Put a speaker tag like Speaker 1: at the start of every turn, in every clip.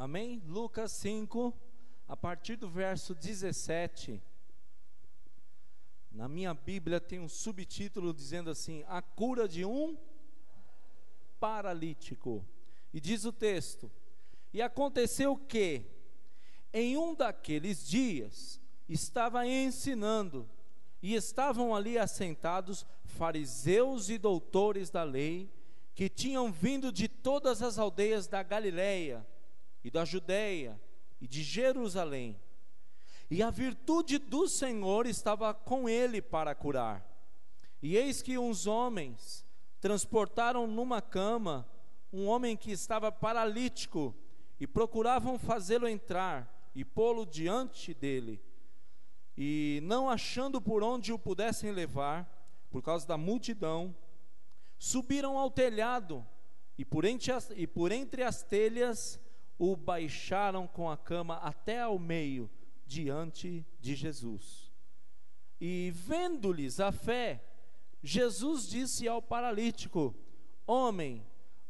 Speaker 1: Amém? Lucas 5, a partir do verso 17. Na minha Bíblia tem um subtítulo dizendo assim: a cura de um paralítico. E diz o texto: e aconteceu que, em um daqueles dias, estava ensinando, e estavam ali assentados fariseus e doutores da lei, que tinham vindo de todas as aldeias da Galileia, e da Judeia, e de Jerusalém. E a virtude do Senhor estava com ele para curar. E eis que uns homens transportaram numa cama um homem que estava paralítico, e procuravam fazê-lo entrar e pô-lo diante dele. E não achando por onde o pudessem levar, por causa da multidão, subiram ao telhado, e por entre as telhas o baixaram com a cama até ao meio, diante de Jesus. E vendo-lhes a fé, Jesus disse ao paralítico: homem,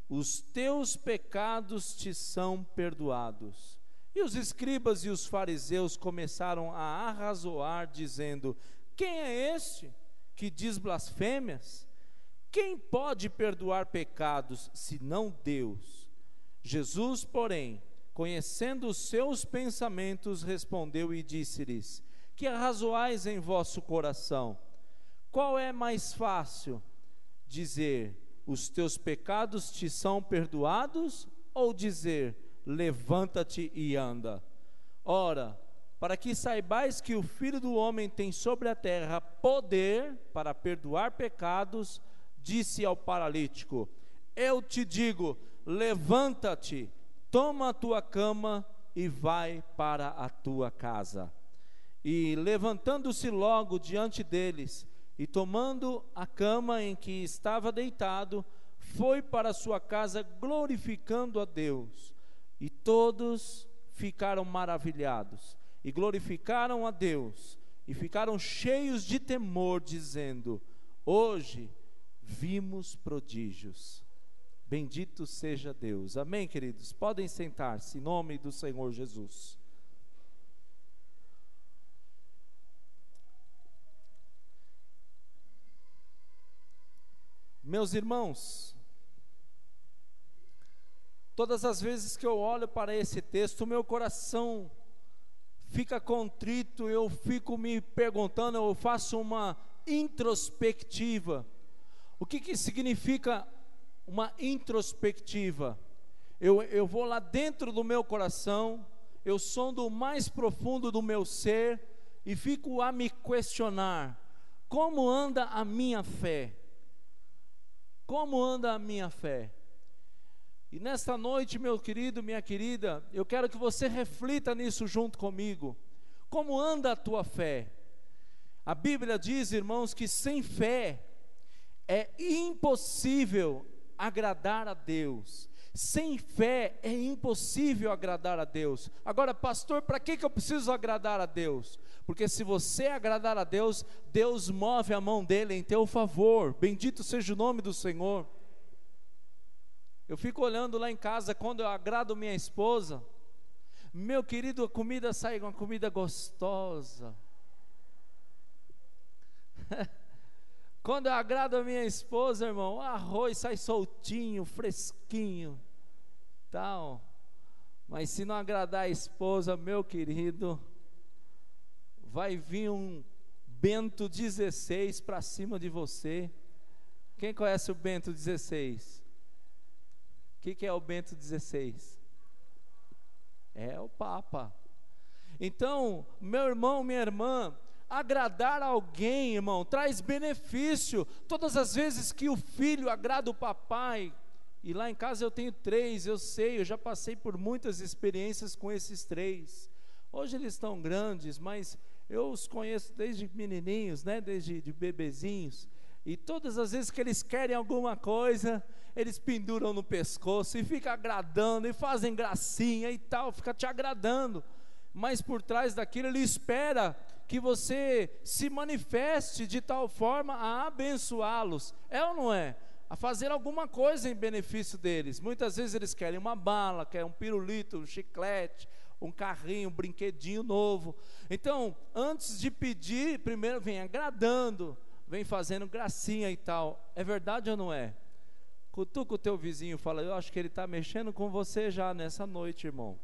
Speaker 1: os teus pecados te são perdoados. E os escribas e os fariseus começaram a arrazoar, dizendo: quem é este que diz blasfêmias? Quem pode perdoar pecados, senão Deus? Jesus, porém, conhecendo os seus pensamentos, respondeu e disse-lhes: que arrazoais em vosso coração? Qual é mais fácil, dizer: os teus pecados te são perdoados, ou dizer: levanta-te e anda? Ora, para que saibais que o Filho do Homem tem sobre a terra poder para perdoar pecados, disse ao paralítico: eu te digo, levanta-te, toma a tua cama e vai para a tua casa. E levantando-se logo diante deles, e tomando a cama em que estava deitado, foi para a sua casa glorificando a Deus. E todos ficaram maravilhados, e glorificaram a Deus, e ficaram cheios de temor, dizendo: hoje vimos prodígios. Bendito seja Deus. Amém, queridos? Podem sentar-se, em nome do Senhor Jesus. Meus irmãos, todas as vezes que eu olho para esse texto, o meu coração fica contrito, eu fico me perguntando, eu faço uma introspectiva. O que significa uma introspectiva? Eu vou lá dentro do meu coração, eu sondo o mais profundo do meu ser e fico a me questionar: como anda a minha fé? Como anda a minha fé? E nesta noite, meu querido, minha querida, eu quero que você reflita nisso junto comigo. Como anda a tua fé? A Bíblia diz, irmãos, que sem fé é impossível agradar a Deus. Sem fé é impossível agradar a Deus. Agora, pastor, para que eu preciso agradar a Deus? Porque se você agradar a Deus, Deus move a mão dele em teu favor. Bendito seja o nome do Senhor. Eu fico olhando lá em casa, quando eu agrado minha esposa, meu querido, a comida sai uma comida gostosa. Quando eu agrado a minha esposa, irmão, o arroz sai soltinho, fresquinho, tal. Mas se não agradar a esposa, meu querido, vai vir um Bento 16 para cima de você. Quem conhece o Bento 16? O que é o Bento 16? É o Papa. Então, meu irmão, minha irmã, agradar alguém, irmão, traz benefício. Todas as vezes que o filho agrada o papai, e lá em casa eu tenho 3, eu sei, eu já passei por muitas experiências com esses 3. Hoje eles estão grandes, mas eu os conheço desde menininhos, né? Desde de bebezinhos. E todas as vezes que eles querem alguma coisa, eles penduram no pescoço e ficam agradando, e fazem gracinha e tal, fica te agradando. Mas por trás daquilo ele espera que você se manifeste de tal forma a abençoá-los. É ou não é? a fazer alguma coisa em benefício deles. Muitas vezes eles querem uma bala, querem um pirulito, um chiclete, um carrinho, um brinquedinho novo. Então, antes de pedir, primeiro vem agradando, vem fazendo gracinha e tal. É verdade ou não é? Cutuca o teu vizinho e fala: eu acho que ele está mexendo com você já nessa noite, irmão.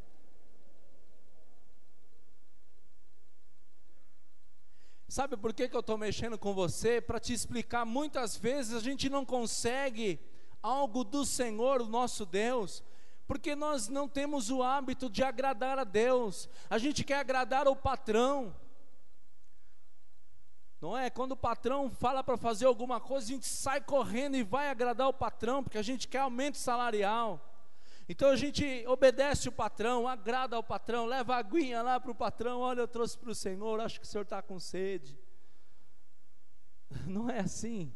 Speaker 1: Sabe por que eu estou mexendo com você? Para te explicar, muitas vezes a gente não consegue algo do Senhor, o nosso Deus, porque nós não temos o hábito de agradar a Deus. A gente quer agradar o patrão, não é? Quando o patrão fala para fazer alguma coisa, a gente sai correndo e vai agradar o patrão, porque a gente quer aumento salarial. Então a gente obedece o patrão, agrada ao patrão, leva a aguinha lá para o patrão: olha, eu trouxe para o Senhor, acho que o Senhor está com sede. Não é assim.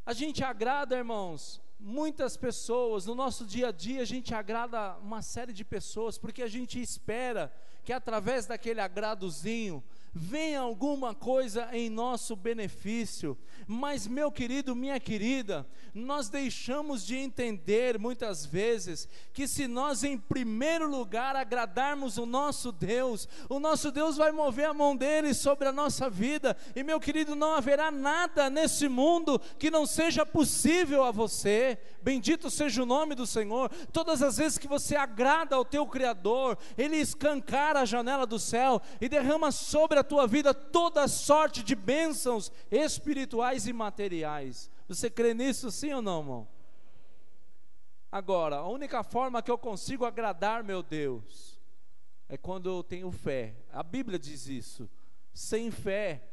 Speaker 1: A gente agrada, irmãos, muitas pessoas. No nosso dia a dia a gente agrada uma série de pessoas, porque a gente espera que através daquele agradozinho venha alguma coisa em nosso benefício. Mas, meu querido, minha querida, nós deixamos de entender muitas vezes que se nós em primeiro lugar agradarmos o nosso Deus vai mover a mão dele sobre a nossa vida. E, meu querido, não haverá nada nesse mundo que não seja possível a você. Bendito seja o nome do Senhor. Todas as vezes que você agrada ao teu Criador, Ele escancara a janela do céu e derrama sobre a tua vida toda sorte de bênçãos espirituais e materiais. Você crê nisso, sim ou não, irmão? Agora, a única forma que eu consigo agradar meu Deus é quando eu tenho fé. A Bíblia diz isso: sem fé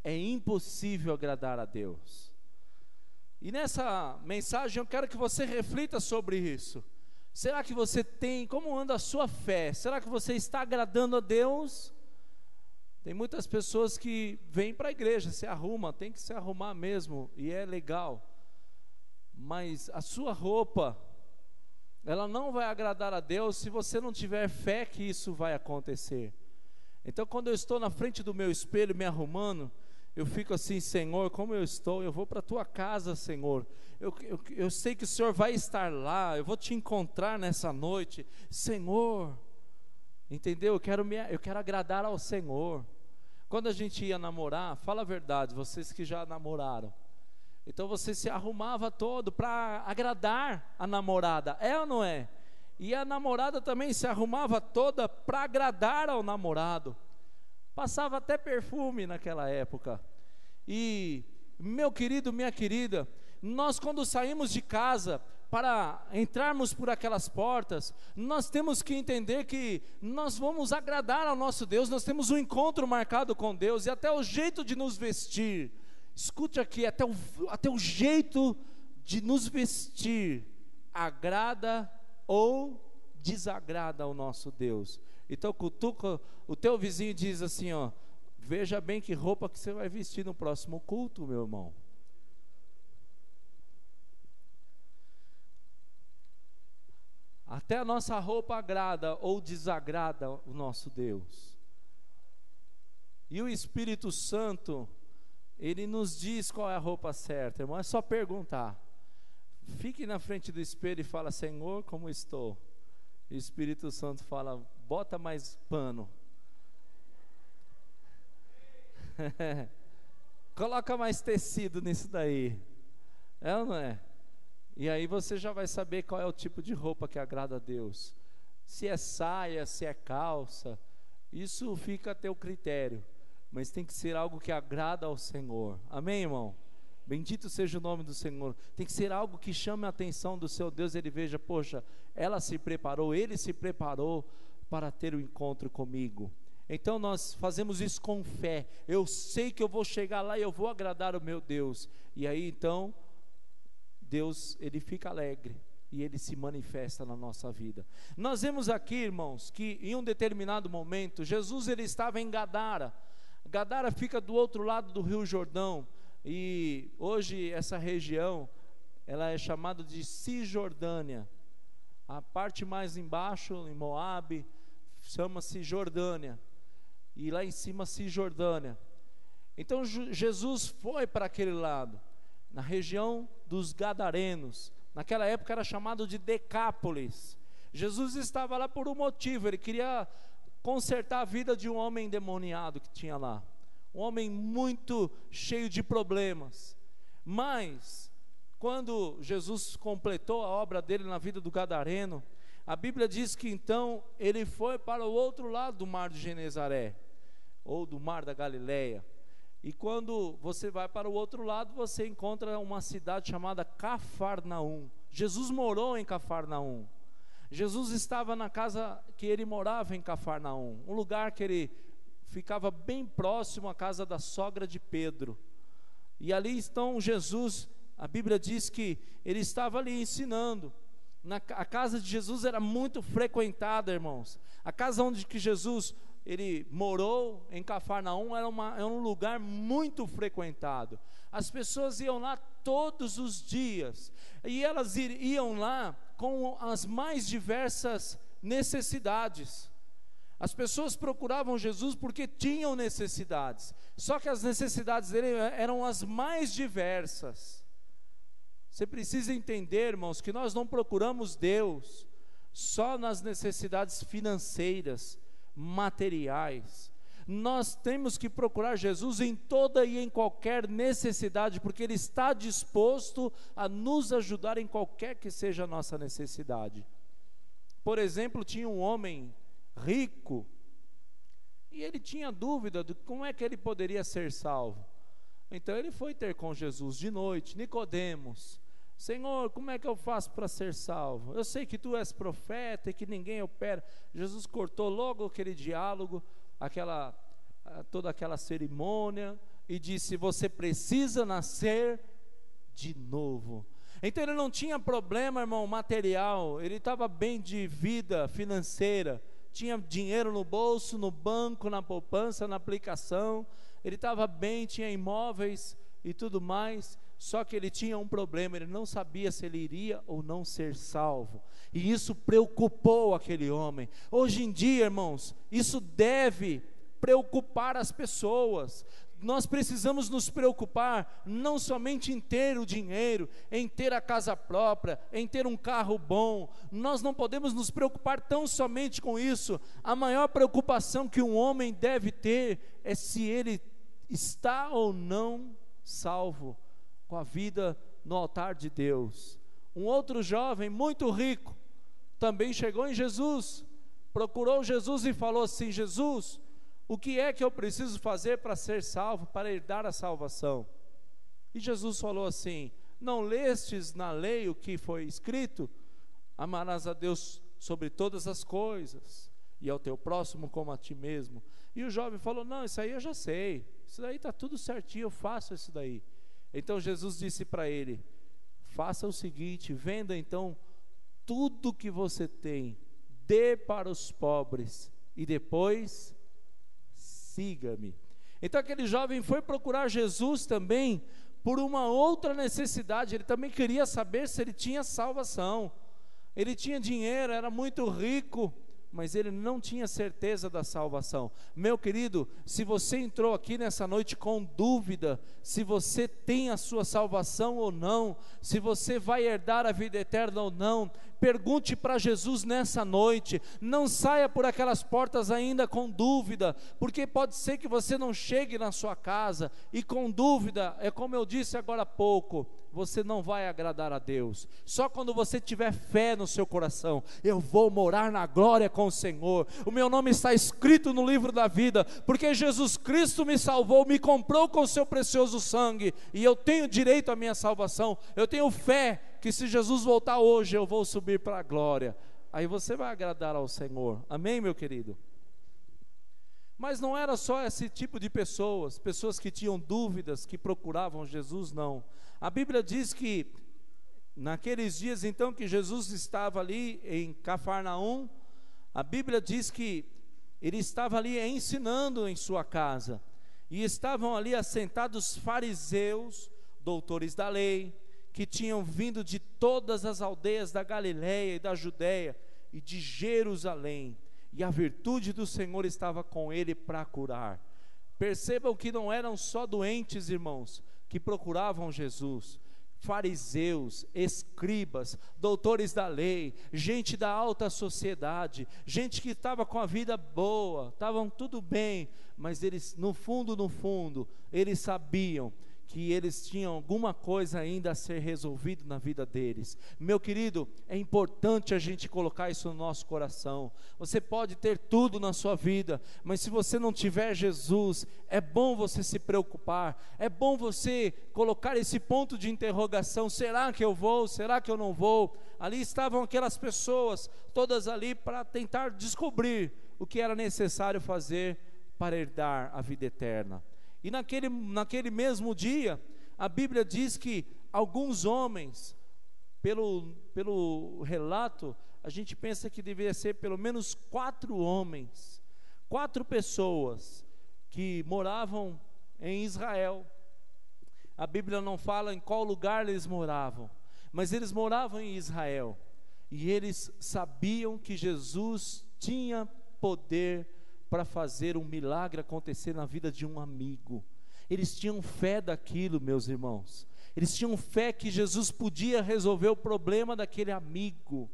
Speaker 1: é impossível agradar a Deus. E nessa mensagem eu quero que você reflita sobre isso. Será que você tem, como anda a sua fé? Será que você está agradando a Deus? Tem muitas pessoas que vêm para a igreja, se arrumam, tem que se arrumar mesmo, e é legal. Mas a sua roupa, ela não vai agradar a Deus se você não tiver fé que isso vai acontecer. Então, quando eu estou na frente do meu espelho me arrumando, eu fico assim: Senhor, como eu estou? Eu vou para a tua casa, Senhor. Eu sei que o Senhor vai estar lá, eu vou te encontrar nessa noite, Senhor. Entendeu? Eu quero agradar ao Senhor. Quando a gente ia namorar, fala a verdade, vocês que já namoraram, então você se arrumava todo para agradar a namorada, é ou não é? E a namorada também se arrumava toda para agradar ao namorado. Passava até perfume naquela época. E, meu querido, minha querida, nós quando saímos de casa, para entrarmos por aquelas portas, nós temos que entender que nós vamos agradar ao nosso Deus. Nós temos um encontro marcado com Deus, e até o jeito de nos vestir, escute aqui, até o jeito de nos vestir agrada ou desagrada ao nosso Deus. Então cutuca o teu vizinho e diz assim, ó: veja bem que roupa que você vai vestir no próximo culto, meu irmão. Até a nossa roupa agrada ou desagrada o nosso Deus. E o Espírito Santo, Ele nos diz qual é a roupa certa, irmão. É só perguntar. Fique na frente do espelho e fala: Senhor, como estou? E o Espírito Santo fala: bota mais pano. Coloca mais tecido nisso daí. É ou não é? E aí você já vai saber qual é o tipo de roupa que agrada a Deus. Se é saia, se é calça, isso fica a teu critério. Mas tem que ser algo que agrada ao Senhor. Amém, irmão? Bendito seja o nome do Senhor. Tem que ser algo que chame a atenção do seu Deus. Ele veja: poxa, ela se preparou, ele se preparou para ter o encontro comigo. Então nós fazemos isso com fé. Eu sei que eu vou chegar lá e eu vou agradar o meu Deus. E aí então Deus, Ele fica alegre e Ele se manifesta na nossa vida. Nós vemos aqui, irmãos, que em um determinado momento, Jesus ele estava em Gadara. Gadara fica do outro lado do Rio Jordão, e hoje essa região, ela é chamada de Cisjordânia. A parte mais embaixo, em Moabe, chama-se Jordânia, e lá em cima Cisjordânia. Então Jesus foi para aquele lado. na região dos Gadarenos. Naquela época era chamado de Decápolis. Jesus estava lá por um motivo, ele queria consertar a vida de um homem endemoniado que tinha lá, um homem muito cheio de problemas. Mas quando Jesus completou a obra dele na vida do gadareno, a Bíblia diz que então ele foi para o outro lado do mar de Genezaré, ou do mar da Galileia. E quando você vai para o outro lado, você encontra uma cidade chamada Cafarnaum. Jesus morou em Cafarnaum. Jesus estava na casa que ele morava em Cafarnaum, um lugar que ele ficava bem próximo à casa da sogra de Pedro. E ali então Jesus, a Bíblia diz que ele estava ali ensinando. A casa de Jesus era muito frequentada, irmãos. A casa onde que Jesus ele morou, em Cafarnaum, era um lugar muito frequentado. As pessoas iam lá todos os dias, e elas iam lá com as mais diversas necessidades. As pessoas procuravam Jesus porque tinham necessidades, só que as necessidades dele eram as mais diversas. Você precisa entender, irmãos, que nós não procuramos Deus só nas necessidades financeiras, materiais. Nós temos que procurar Jesus em toda e em qualquer necessidade, porque Ele está disposto a nos ajudar em qualquer que seja a nossa necessidade. Por exemplo, tinha um homem rico, e ele tinha dúvida de como é que ele poderia ser salvo. Então ele foi ter com Jesus de noite. Nicodemos: Senhor, como é que eu faço para ser salvo? Eu sei que tu és profeta e que ninguém opera. Jesus cortou logo aquele diálogo, toda aquela cerimônia, e disse: você precisa nascer de novo. Então ele não tinha problema, irmão, material. Ele estava bem de vida financeira, tinha dinheiro no bolso, no banco, na poupança, na aplicação. Ele estava bem, tinha imóveis e tudo mais. Só que ele tinha um problema, ele não sabia se ele iria ou não ser salvo, e isso preocupou aquele homem. Hoje em dia, irmãos, isso deve preocupar as pessoas. Nós precisamos nos preocupar não somente em ter o dinheiro, em ter a casa própria, em ter um carro bom. Nós não podemos nos preocupar tão somente com isso. A maior preocupação que um homem deve ter é se ele está ou não salvo, com a vida no altar de Deus. Um outro jovem muito rico também chegou em Jesus, procurou Jesus e falou assim: Jesus, o que é que eu preciso fazer para ser salvo, para herdar a salvação? E Jesus falou assim: não lestes na lei o que foi escrito? Amarás a Deus sobre todas as coisas, e ao teu próximo como a ti mesmo. E o jovem falou: não, isso aí eu já sei, isso daí está tudo certinho, eu faço isso daí. Então Jesus disse para ele: faça o seguinte, venda então tudo que você tem, dê para os pobres, e depois siga-me. Então aquele jovem foi procurar Jesus também por uma outra necessidade. Ele também queria saber se ele tinha salvação. Ele tinha dinheiro, era muito rico, mas ele não tinha certeza da salvação. Meu querido, se você entrou aqui nessa noite com dúvida, se você tem a sua salvação ou não, se você vai herdar a vida eterna ou não, pergunte para Jesus nessa noite. Não saia por aquelas portas ainda com dúvida, porque pode ser que você não chegue na sua casa, e com dúvida, é como eu disse agora há pouco, você não vai agradar a Deus. Só quando você tiver fé no seu coração: eu vou morar na glória com o Senhor, o meu nome está escrito no livro da vida, porque Jesus Cristo me salvou, me comprou com o seu precioso sangue, e eu tenho direito à minha salvação. Eu tenho fé que se Jesus voltar hoje, eu vou subir para a glória. Aí você vai agradar ao Senhor. Amém, meu querido? Mas não era só esse tipo de pessoas que tinham dúvidas, que procuravam Jesus, não. A Bíblia diz que naqueles dias então que Jesus estava ali em Cafarnaum, a Bíblia diz que ele estava ali ensinando em sua casa, e estavam ali assentados fariseus, doutores da lei, que tinham vindo de todas as aldeias da Galileia e da Judéia e de Jerusalém, e a virtude do Senhor estava com ele para curar. Percebam que não eram só doentes, irmãos, que procuravam Jesus. Fariseus, escribas, doutores da lei, gente da alta sociedade, gente que estava com a vida boa, estavam tudo bem, mas eles, no fundo, eles sabiam que eles tinham alguma coisa ainda a ser resolvido na vida deles. Meu querido, é importante a gente colocar isso no nosso coração. Você pode ter tudo na sua vida, mas se você não tiver Jesus, é bom você se preocupar, é bom você colocar esse ponto de interrogação: será que eu vou, será que eu não vou? Ali estavam aquelas pessoas, todas ali para tentar descobrir o que era necessário fazer para herdar a vida eterna. E naquele mesmo dia, a Bíblia diz que alguns homens, pelo relato, a gente pensa que deveria ser pelo menos 4 homens, 4 pessoas que moravam em Israel. A Bíblia não fala em qual lugar eles moravam, mas eles moravam em Israel, e eles sabiam que Jesus tinha poder para fazer um milagre acontecer na vida de um amigo. Eles tinham fé daquilo, meus irmãos. Eles tinham fé que Jesus podia resolver o problema daquele amigo.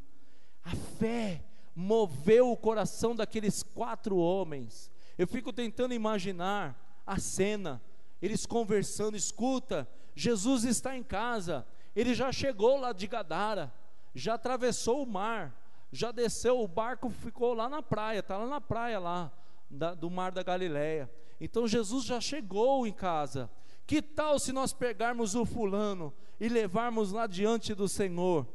Speaker 1: A fé moveu o coração daqueles 4 homens. Eu fico tentando imaginar a cena, eles conversando: escuta, Jesus está em casa, ele já chegou lá de Gadara, já atravessou o mar, já desceu, o barco ficou lá na praia, está lá na praia lá, do mar da Galileia. Então Jesus já chegou em casa. Que tal se nós pegarmos o fulano e levarmos lá diante do Senhor?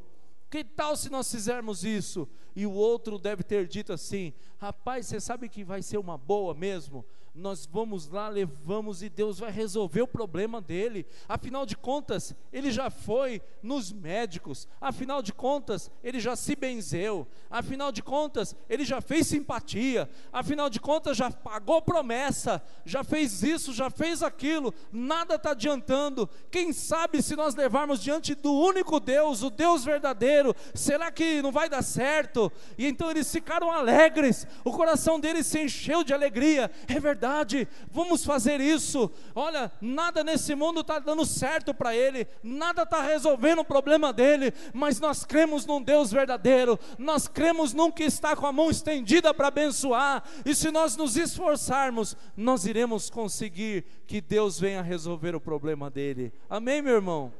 Speaker 1: Que tal se nós fizermos isso? E o outro deve ter dito assim: rapaz, você sabe que vai ser uma boa mesmo? Nós vamos lá, levamos, e Deus vai resolver o problema dele. Afinal de contas, ele já foi nos médicos, afinal de contas, ele já se benzeu, afinal de contas, ele já fez simpatia, afinal de contas, já pagou promessa, já fez isso, já fez aquilo, nada está adiantando. Quem sabe se nós levarmos diante do único Deus, o Deus verdadeiro, será que não vai dar certo? E então eles ficaram alegres, o coração deles se encheu de alegria. É verdade, vamos fazer isso. Olha, nada nesse mundo está dando certo para ele, nada está resolvendo o problema dele, mas nós cremos num Deus verdadeiro, nós cremos num que está com a mão estendida para abençoar, e se nós nos esforçarmos, nós iremos conseguir que Deus venha resolver o problema dele. Amém, meu irmão?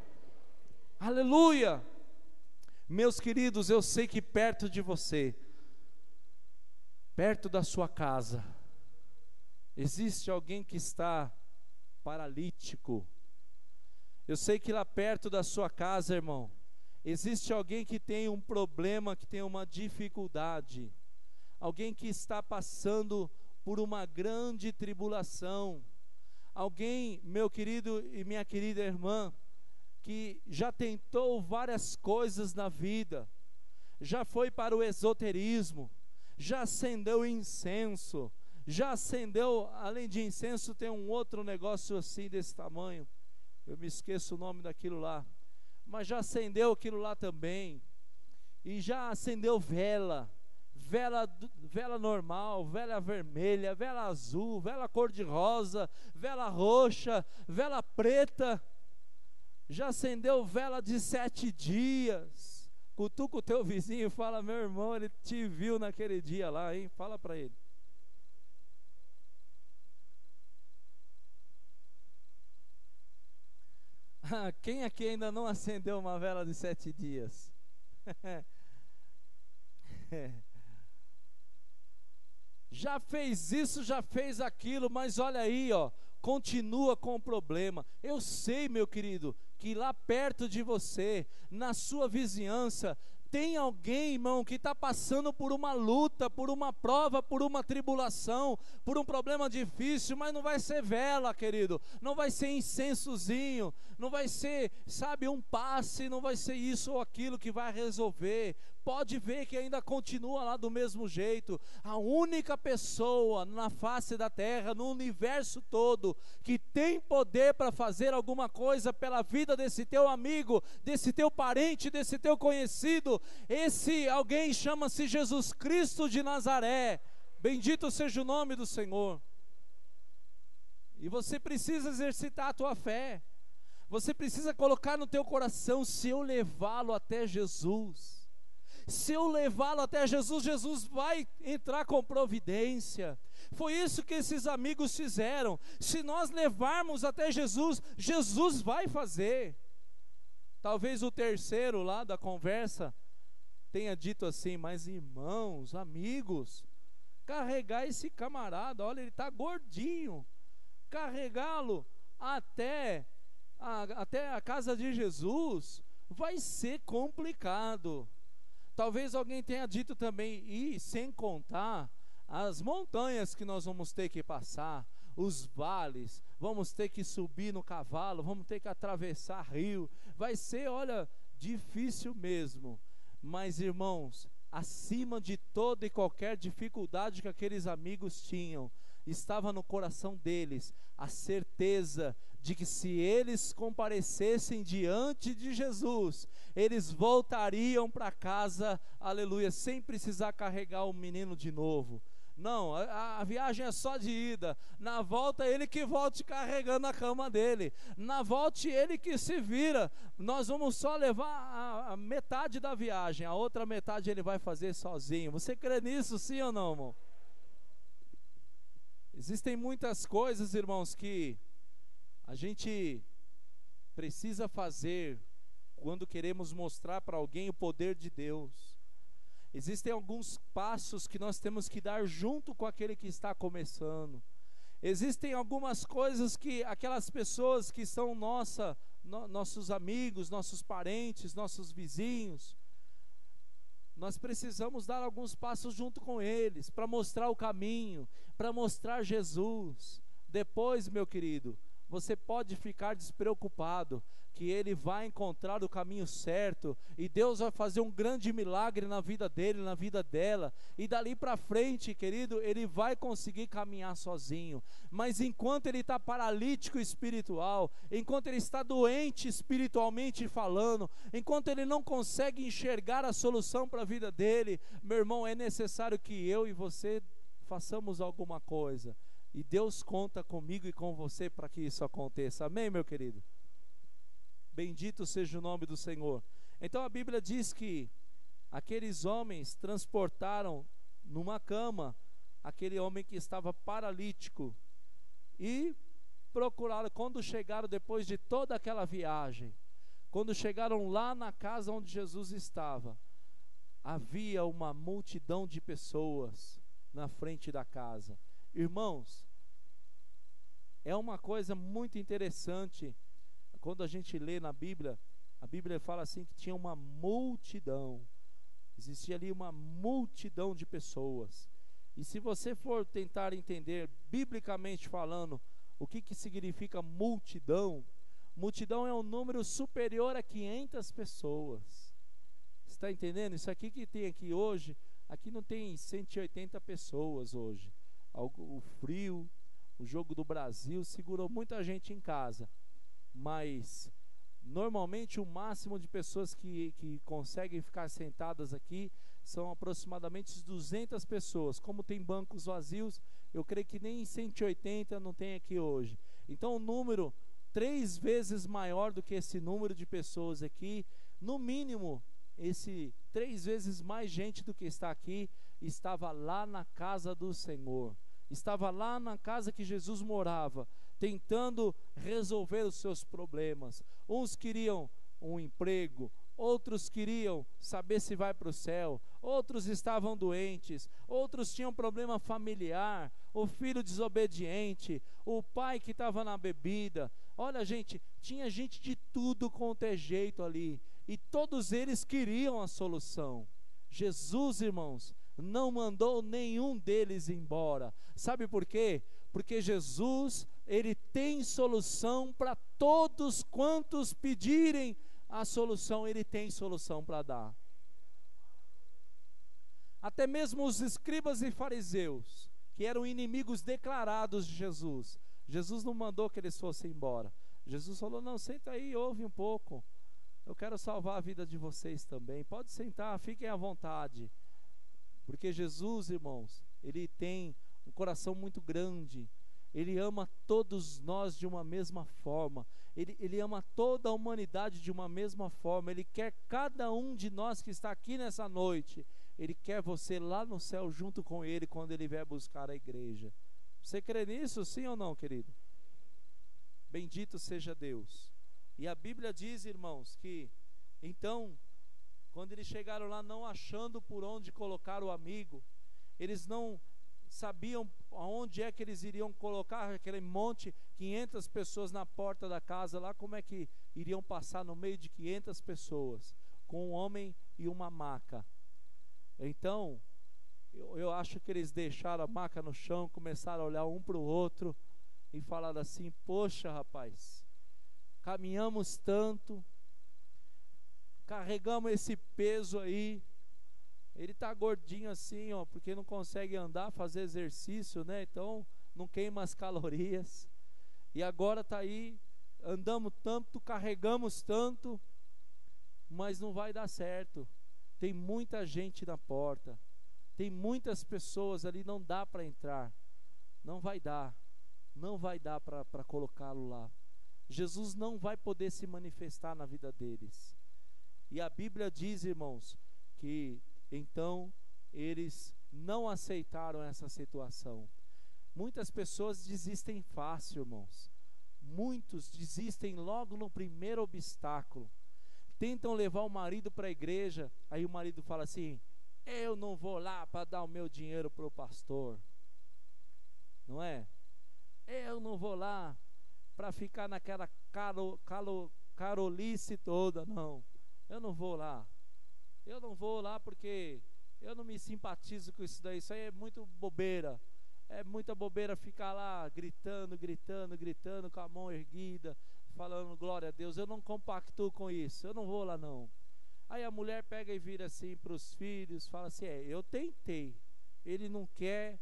Speaker 1: Aleluia! Meus queridos, eu sei que perto de você, perto da sua casa, existe alguém que está paralítico. Eu sei que lá perto da sua casa, irmão, existe alguém que tem um problema, que tem uma dificuldade, alguém que está passando por uma grande tribulação, alguém, meu querido e minha querida irmã, que já tentou várias coisas na vida, já foi para o esoterismo, já acendeu incenso, já acendeu, além de incenso, tem um outro negócio assim desse tamanho, eu me esqueço o nome daquilo lá, mas já acendeu aquilo lá também, e já acendeu vela normal, vela vermelha, vela azul, vela cor-de-rosa, vela roxa, vela preta, já acendeu vela de 7 dias, cutuca o teu vizinho e fala: meu irmão, ele te viu naquele dia lá, hein? Fala para ele. Quem aqui ainda não acendeu uma vela de 7 dias? Já fez isso, já fez aquilo, mas olha aí, ó, continua com o problema. Eu sei, meu querido, que lá perto de você, na sua vizinhança, tem alguém, irmão, que está passando por uma luta, por uma prova, por uma tribulação, por um problema difícil, mas não vai ser vela, querido, não vai ser incensozinho, não vai ser, sabe, um passe, não vai ser isso ou aquilo que vai resolver. Pode ver que ainda continua lá do mesmo jeito. A única pessoa na face da terra, no universo todo, que tem poder para fazer alguma coisa pela vida desse teu amigo, desse teu parente, desse teu conhecido, esse alguém chama-se Jesus Cristo de Nazaré. Bendito seja o nome do Senhor. E você precisa exercitar a tua fé. Você precisa colocar no teu coração: se eu levá-lo até Jesus, se eu levá-lo até Jesus, Jesus vai entrar com providência. Foi isso que esses amigos fizeram. Se nós levarmos até Jesus, Jesus vai fazer. Talvez o terceiro lá da conversa tenha dito assim: mas irmãos, amigos, carregar esse camarada, olha, ele está gordinho, carregá-lo até a casa de Jesus vai ser complicado. Talvez alguém tenha dito também: e sem contar as montanhas que nós vamos ter que passar, os vales, vamos ter que subir no cavalo, vamos ter que atravessar rio, vai ser, olha, difícil mesmo. Mas irmãos, acima de toda e qualquer dificuldade que aqueles amigos tinham, estava no coração deles a certeza de que se eles comparecessem diante de Jesus, eles voltariam para casa, aleluia, sem precisar carregar o menino de novo. Não, a viagem é só de ida. Na volta ele que volte carregando a cama dele. Na volta ele que se vira. Nós vamos só levar a metade da viagem, a outra metade ele vai fazer sozinho. Você crê nisso, sim ou não, irmão? Existem muitas coisas, irmãos, que a gente precisa fazer quando queremos mostrar para alguém o poder de Deus. Existem alguns passos que nós temos que dar junto com aquele que está começando. Existem algumas coisas que aquelas pessoas que são nossos amigos, nossos parentes, nossos vizinhos, nós precisamos dar alguns passos junto com eles, para mostrar o caminho, para mostrar Jesus. Depois, meu querido, você pode ficar despreocupado, que ele vai encontrar o caminho certo, e Deus vai fazer um grande milagre na vida dele, na vida dela, e dali para frente, querido, ele vai conseguir caminhar sozinho. Mas enquanto ele está paralítico espiritual, enquanto ele está doente espiritualmente falando, enquanto ele não consegue enxergar a solução para a vida dele, meu irmão, é necessário que eu e você façamos alguma coisa, e Deus conta comigo e com você para que isso aconteça. Amém, meu querido? Bendito seja o nome do Senhor. Então a Bíblia diz que aqueles homens transportaram numa cama aquele homem que estava paralítico e procuraram. Quando chegaram, depois de toda aquela viagem, quando chegaram lá na casa onde Jesus estava, havia uma multidão de pessoas na frente da casa. Irmãos, é uma coisa muito interessante. Quando a gente lê na Bíblia, a Bíblia fala assim que tinha uma multidão. Existia ali uma multidão de pessoas. E se você for tentar entender, biblicamente falando, o que significa multidão, multidão é um número superior a 500 pessoas. Você está entendendo? Isso aqui que tem aqui hoje, aqui não tem 180 pessoas hoje. O frio, o jogo do Brasil segurou muita gente em casa. Mas normalmente o máximo de pessoas que conseguem ficar sentadas aqui são aproximadamente 200 pessoas. Como tem bancos vazios, eu creio que nem 180 não tem aqui hoje. Então um número 3 vezes maior do que esse número de pessoas aqui, no mínimo esse 3 vezes mais gente do que está aqui, estava lá na casa do Senhor, estava lá na casa que Jesus morava, tentando resolver os seus problemas. Uns queriam um emprego, outros queriam saber se vai para o céu, outros estavam doentes, outros tinham problema familiar, o filho desobediente, o pai que estava na bebida. Olha, gente, tinha gente de tudo quanto é jeito ali, e todos eles queriam a solução. Jesus, irmãos, não mandou nenhum deles embora. Sabe por quê? Porque Jesus, ele tem solução para todos quantos pedirem a solução, ele tem solução para dar. Até mesmo os escribas e fariseus, que eram inimigos declarados de Jesus, Jesus não mandou que eles fossem embora. Jesus falou: não, senta aí, ouve um pouco, eu quero salvar a vida de vocês também, pode sentar, fiquem à vontade. Porque Jesus, irmãos, ele tem um coração muito grande, Ele ama todos nós de uma mesma forma. Ele ama toda a humanidade de uma mesma forma. Ele quer cada um de nós que está aqui nessa noite. Ele quer você lá no céu junto com Ele quando Ele vier buscar a igreja. Você crê nisso, sim ou não, querido? Bendito seja Deus. E a Bíblia diz, irmãos, que então, quando eles chegaram lá não achando por onde colocar o amigo, eles não sabiam aonde é que eles iriam colocar aquele monte, 500 pessoas na porta da casa lá, como é que iriam passar no meio de 500 pessoas, com um homem e uma maca. Então, eu acho que eles deixaram a maca no chão, começaram a olhar um para o outro, e falaram assim: poxa, rapaz, caminhamos tanto, carregamos esse peso aí, ele tá gordinho assim, ó, porque não consegue andar, fazer exercício, né? Então não queima as calorias. E agora tá aí, andamos tanto, carregamos tanto, mas não vai dar certo. Tem muita gente na porta, tem muitas pessoas ali, não dá para entrar. Não vai dar para colocá-lo lá. Jesus não vai poder se manifestar na vida deles. E a Bíblia diz, irmãos, que então eles não aceitaram essa situação. Muitas pessoas desistem fácil, irmãos. Muitos desistem logo no primeiro obstáculo. Tentam levar o marido para a igreja, aí o marido fala assim: eu não vou lá para dar o meu dinheiro para o pastor. Não é? Eu não vou lá para ficar naquela carolice toda, não. Eu não vou lá. Eu não vou lá porque eu não me simpatizo com isso daí. Isso aí é muito bobeira. É muita bobeira ficar lá gritando com a mão erguida, falando glória a Deus. Eu não compactuo com isso. Eu não vou lá não. Aí a mulher pega e vira assim para os filhos, fala assim: eu tentei. Ele não quer,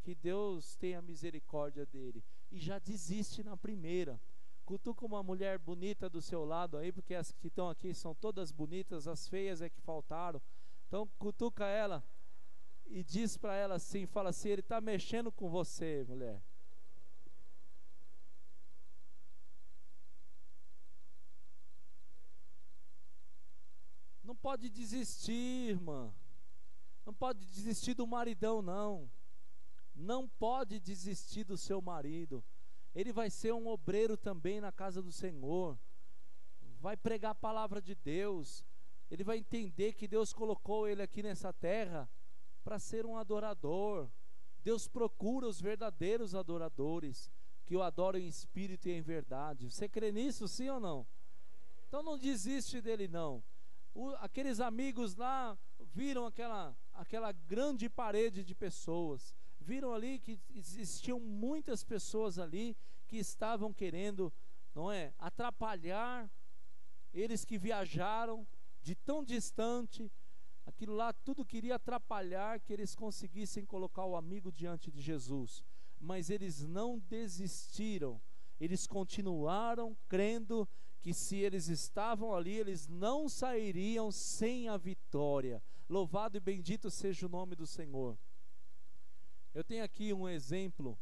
Speaker 1: que Deus tenha misericórdia dele. E já desiste na primeira. Cutuca uma mulher bonita do seu lado aí, porque as que estão aqui são todas bonitas, as feias é que faltaram. Então cutuca ela e diz para ela assim, fala assim: ele está mexendo com você, mulher. Não pode desistir, irmã. Não pode desistir do maridão, não. Não pode desistir do seu marido. Ele vai ser um obreiro também na casa do Senhor. Vai pregar a palavra de Deus. Ele vai entender que Deus colocou ele aqui nessa terra para ser um adorador. Deus procura os verdadeiros adoradores, que o adoram em espírito e em verdade. Você crê nisso, sim ou não? Então não desiste dele, não. Aqueles amigos lá viram aquela grande parede de pessoas. Viram ali que existiam muitas pessoas ali que estavam querendo, não é, atrapalhar eles que viajaram de tão distante. Aquilo lá tudo queria atrapalhar que eles conseguissem colocar o amigo diante de Jesus. Mas eles não desistiram. Eles continuaram crendo que se eles estavam ali, eles não sairiam sem a vitória. Louvado e bendito seja o nome do Senhor. Eu tenho aqui um exemplo.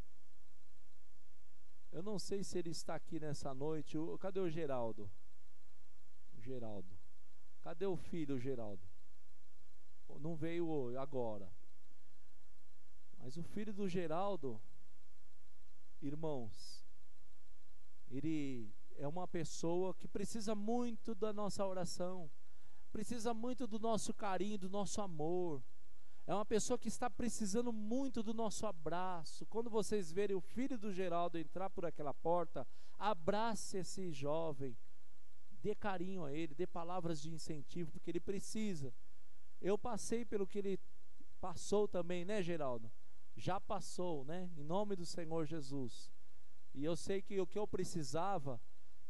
Speaker 1: Eu não sei se ele está aqui nessa noite. Cadê o Geraldo? O Geraldo. Cadê o filho, Geraldo? Não veio agora. Mas o filho do Geraldo, irmãos, ele é uma pessoa que precisa muito da nossa oração, precisa muito do nosso carinho, do nosso amor. É uma pessoa que está precisando muito do nosso abraço. Quando vocês verem o filho do Geraldo entrar por aquela porta, abrace esse jovem, dê carinho a ele, dê palavras de incentivo, porque ele precisa. Eu passei pelo que ele passou também, né, Geraldo? Já passou, né? Em nome do Senhor Jesus. E eu sei que o que eu precisava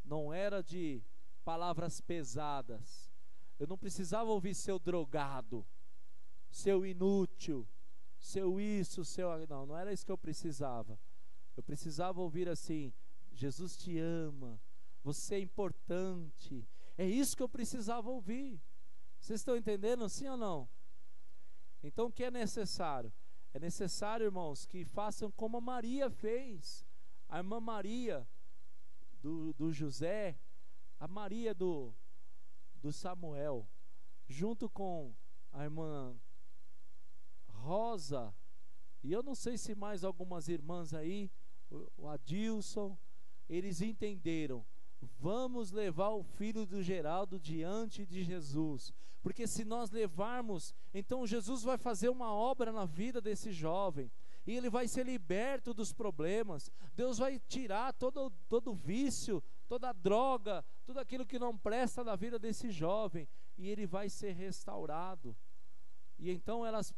Speaker 1: não era de palavras pesadas. Eu não precisava ouvir seu drogado, seu inútil, seu isso, seu... Não era isso que eu precisava. Eu precisava ouvir assim: Jesus te ama, você é importante. É isso que eu precisava ouvir. Vocês estão entendendo, sim ou não? Então o que é necessário? É necessário, irmãos, que façam como a Maria fez. a irmã Maria do José, a Maria do Samuel, junto com a irmã Rosa, e eu não sei se mais algumas irmãs aí, o Adilson, eles entenderam: vamos levar o filho do Geraldo diante de Jesus, porque se nós levarmos, então Jesus vai fazer uma obra na vida desse jovem, e ele vai ser liberto dos problemas. Deus vai tirar todo vício, toda droga, tudo aquilo que não presta na vida desse jovem, e ele vai ser restaurado. E então elas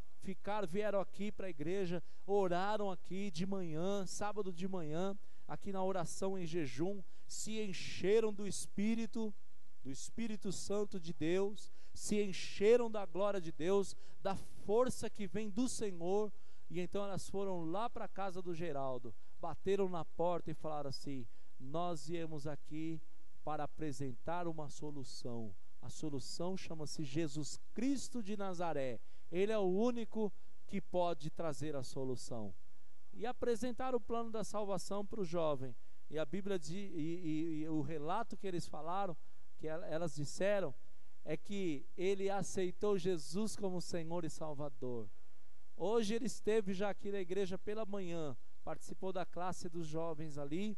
Speaker 1: vieram aqui para a igreja, oraram aqui de manhã, sábado de manhã, aqui na oração em jejum, se encheram do Espírito Santo de Deus, se encheram da glória de Deus, da força que vem do Senhor. E então elas foram lá para a casa do Geraldo, bateram na porta e falaram assim: nós viemos aqui para apresentar uma solução. A solução chama-se Jesus Cristo de Nazaré. Ele é o único que pode trazer a solução. E apresentaram o plano da salvação para o jovem. E a Bíblia diz, e o relato que eles falaram, que elas disseram, é que ele aceitou Jesus como Senhor e Salvador. Hoje ele esteve já aqui na igreja pela manhã, participou da classe dos jovens ali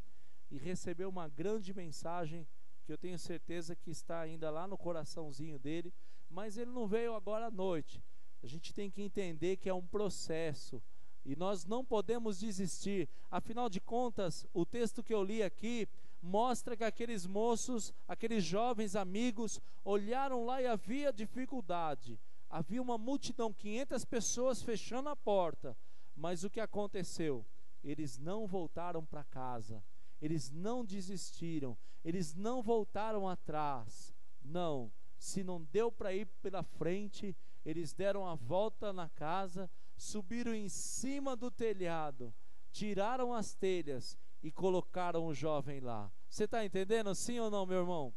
Speaker 1: e recebeu uma grande mensagem, que eu tenho certeza que está ainda lá no coraçãozinho dele, mas ele não veio agora à noite. A gente tem que entender que é um processo e nós não podemos desistir. Afinal de contas, o texto que eu li aqui mostra que aqueles moços, aqueles jovens amigos, olharam lá e havia dificuldade. Havia uma multidão, 500 pessoas fechando a porta. Mas o que aconteceu? Eles não voltaram para casa. Eles não desistiram. Eles não voltaram atrás. Não. Se não deu para ir pela frente, eles deram a volta na casa, subiram em cima do telhado, tiraram as telhas e colocaram o jovem lá. Você está entendendo, sim ou não, meu irmão?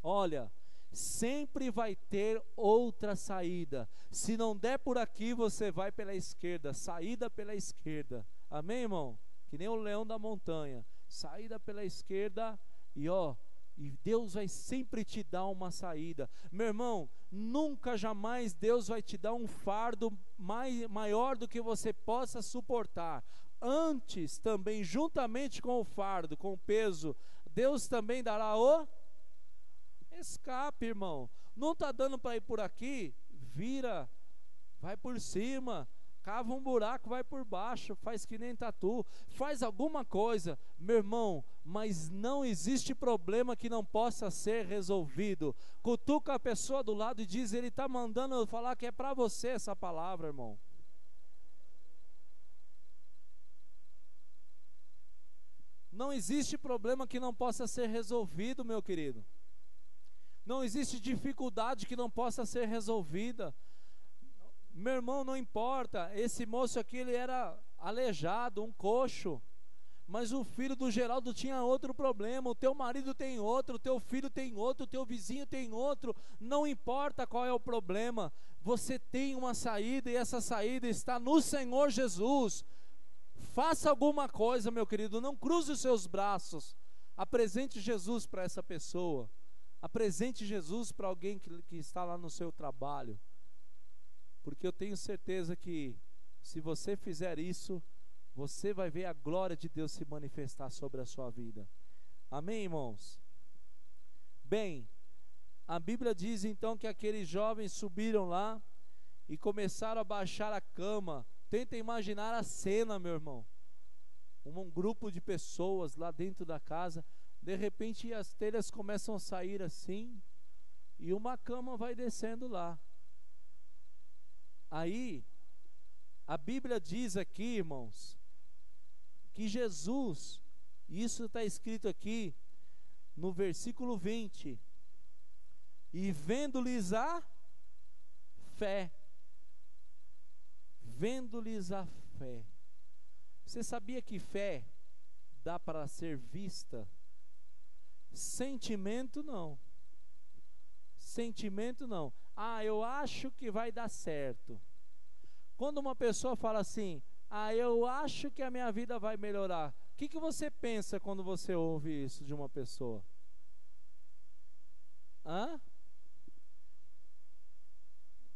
Speaker 1: Olha, sempre vai ter outra saída. Se não der por aqui, você vai pela esquerda. Saída pela esquerda. Amém, irmão? Que nem o leão da montanha. Saída pela esquerda e Deus vai sempre te dar uma saída. Meu irmão, nunca jamais Deus vai te dar um fardo maior do que você possa suportar. Antes também, juntamente com o fardo, com o peso, Deus também dará o escape, irmão. Não está dando para ir por aqui? Vira, vai por cima, cava um buraco, vai por baixo, faz que nem tatu, faz alguma coisa, meu irmão. Mas não existe problema que não possa ser resolvido. Cutuca a pessoa do lado e diz: ele está mandando eu falar que é para você essa palavra, irmão. Não existe problema que não possa ser resolvido, meu querido. Não existe dificuldade que não possa ser resolvida. Meu irmão, não importa. Esse moço aqui, ele era aleijado, um coxo. Mas o filho do Geraldo tinha outro problema. O teu marido tem outro, o teu filho tem outro, o teu vizinho tem outro. Não importa qual é o problema, você tem uma saída, e essa saída está no Senhor Jesus. Faça alguma coisa, meu querido. Não cruze os seus braços. Apresente Jesus para essa pessoa. Apresente Jesus para alguém que está lá no seu trabalho. Porque eu tenho certeza que se você fizer isso, você vai ver a glória de Deus se manifestar sobre a sua vida. Amém, irmãos? Bem, a Bíblia diz então que aqueles jovens subiram lá e começaram a baixar a cama. Tenta imaginar a cena, meu irmão. Um grupo de pessoas lá dentro da casa. De repente as telhas começam a sair assim, e uma cama vai descendo lá. Aí, a Bíblia diz aqui, irmãos, que Jesus, isso está escrito aqui no versículo 20, e vendo-lhes a fé. Vendo-lhes a fé. Você sabia que fé dá para ser vista? Sentimento não. Sentimento não. Ah, eu acho que vai dar certo. Quando uma pessoa fala assim: ah, eu acho que a minha vida vai melhorar. O que você pensa quando você ouve isso de uma pessoa?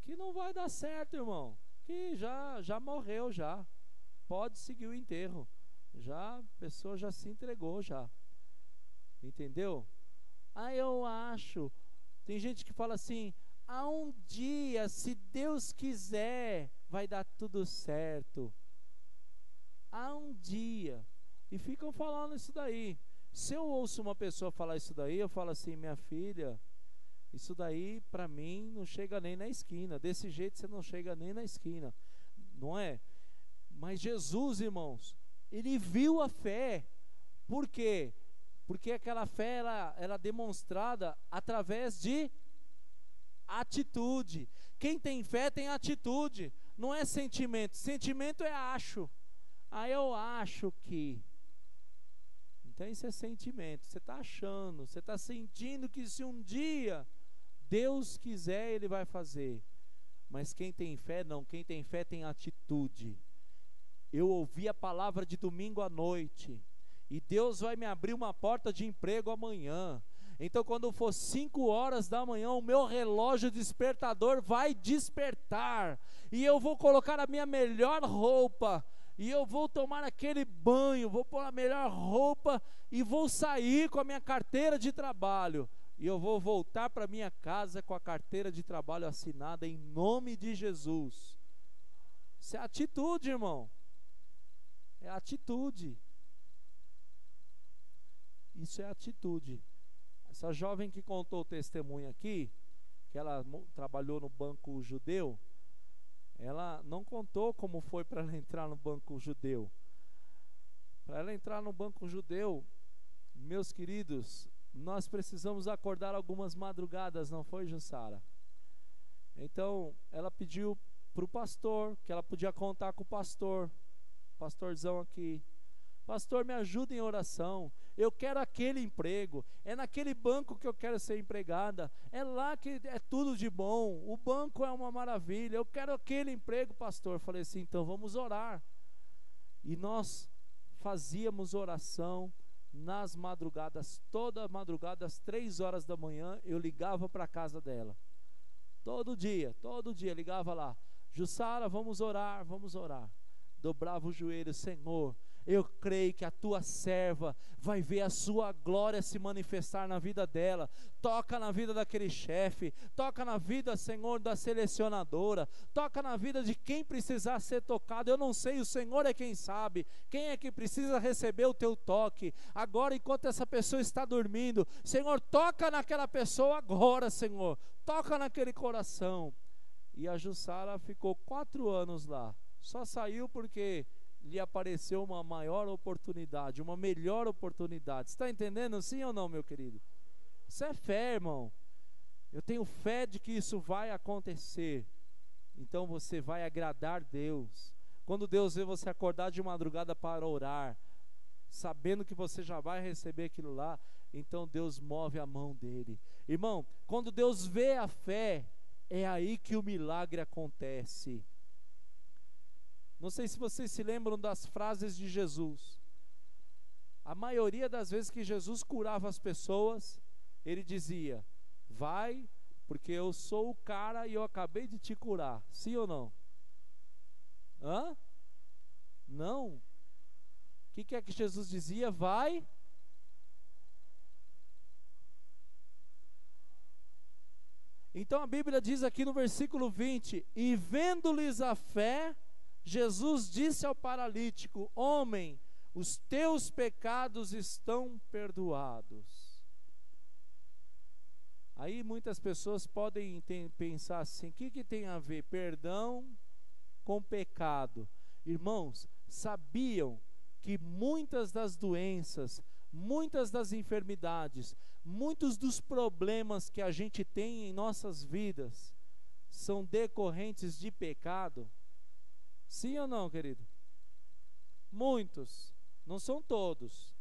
Speaker 1: Que não vai dar certo, irmão. Que já morreu já. Pode seguir o enterro. Já a pessoa já se entregou já. Entendeu? Eu acho. Tem gente que fala assim: um dia, se Deus quiser, vai dar tudo certo. Um dia. E ficam falando isso daí. Se eu ouço uma pessoa falar isso daí, eu falo assim: minha filha, isso daí para mim não chega nem na esquina. Desse jeito você não chega nem na esquina, não é? Mas Jesus, irmãos, ele viu a fé. Por quê? Porque aquela fé ela é demonstrada através de atitude. Quem tem fé tem atitude, não é sentimento. Sentimento é acho. Eu acho que. Então isso é sentimento. Você está achando, você está sentindo que se um dia Deus quiser, Ele vai fazer. Mas quem tem fé não, quem tem fé tem atitude. Eu ouvi a palavra de domingo à noite, e Deus vai me abrir uma porta de emprego amanhã. Então quando for 5 horas da manhã, o meu relógio despertador vai despertar, e eu vou colocar a minha melhor roupa, e eu vou tomar aquele banho, vou pôr a melhor roupa, e vou sair com a minha carteira de trabalho, e eu vou voltar para minha casa com a carteira de trabalho assinada em nome de Jesus. Isso é atitude, irmão. É atitude. Isso é atitude. Essa jovem que contou o testemunho aqui, que ela trabalhou no banco judeu, ela não contou como foi para ela entrar no banco judeu. Para ela entrar no banco judeu, meus queridos, nós precisamos acordar algumas madrugadas, não foi, Jussara? Então, ela pediu para o pastor, que ela podia contar com o pastorzão aqui. Pastor, me ajuda em oração, eu quero aquele emprego, é naquele banco que eu quero ser empregada, é lá que é tudo de bom, o banco é uma maravilha, eu quero aquele emprego, pastor. Eu falei assim: então vamos orar. E nós fazíamos oração nas madrugadas, toda madrugada, às 3 horas da manhã, eu ligava para a casa dela, todo dia, ligava lá: Jussara, vamos orar, dobrava o joelho: Senhor, eu creio que a tua serva vai ver a sua glória se manifestar na vida dela. Toca na vida daquele chefe, toca na vida, Senhor, da selecionadora, toca na vida de quem precisar ser tocado. Eu não sei, o Senhor é quem sabe, quem é que precisa receber o teu toque. Agora, enquanto essa pessoa está dormindo, Senhor, toca naquela pessoa agora, Senhor, toca naquele coração. E a Jussara ficou 4 anos lá, só saiu porque lhe apareceu uma maior oportunidade, uma melhor oportunidade. Está entendendo, sim ou não, meu querido? Isso é fé, irmão. Eu tenho fé de que isso vai acontecer. Então você vai agradar Deus. Quando Deus vê você acordar de madrugada para orar, sabendo que você já vai receber aquilo lá, então Deus move a mão dele. Irmão, quando Deus vê a fé, é aí que o milagre acontece. Não sei se vocês se lembram das frases de Jesus. A maioria das vezes que Jesus curava as pessoas, ele dizia: vai, porque eu sou o cara e eu acabei de te curar. Sim ou não? Não. O que é que Jesus dizia? Vai. Então a Bíblia diz aqui no versículo 20: e vendo-lhes a fé, Jesus disse ao paralítico: homem, os teus pecados estão perdoados. Aí muitas pessoas podem pensar assim: o que tem a ver perdão com pecado? Irmãos, sabiam que muitas das doenças, muitas das enfermidades, muitos dos problemas que a gente tem em nossas vidas são decorrentes de pecado? Sim ou não, querido? Muitos, não são todos.